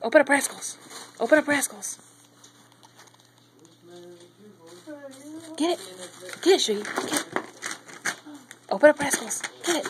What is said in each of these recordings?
Open up, Rascals. Open up, Rascals. Get it. Get it, Shuggy. Get it. Open up, Rascals. Get it.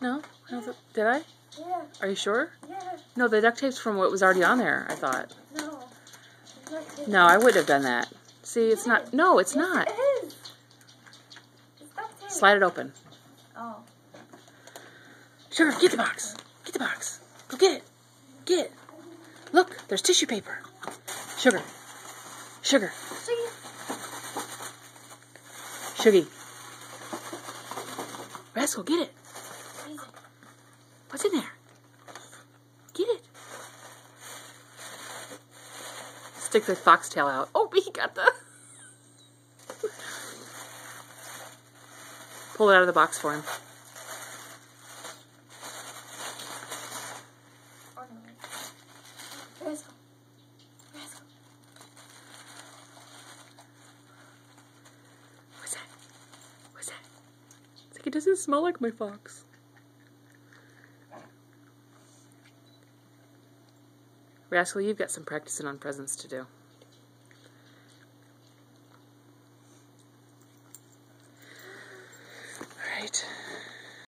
No? Did I? Yeah. Are you sure? Yeah. No, the duct tape's from what was already on there, I thought. No. No, I wouldn't have done that. See, it's not. No, it's not. It is. It's duct tape. Slide it open. Oh. Sugar, get the box. Get the box. Go get it. Get it. Look, there's tissue paper. Sugar. Sugar. Shuggy. Rascal, get it. What's in there? Get it. Stick the foxtail out. Oh, he got the... Pull it out of the box for him. Rascal. What's that? What's that? It's like, it doesn't smell like my fox. Rascal, you've got some practicing on presents to do.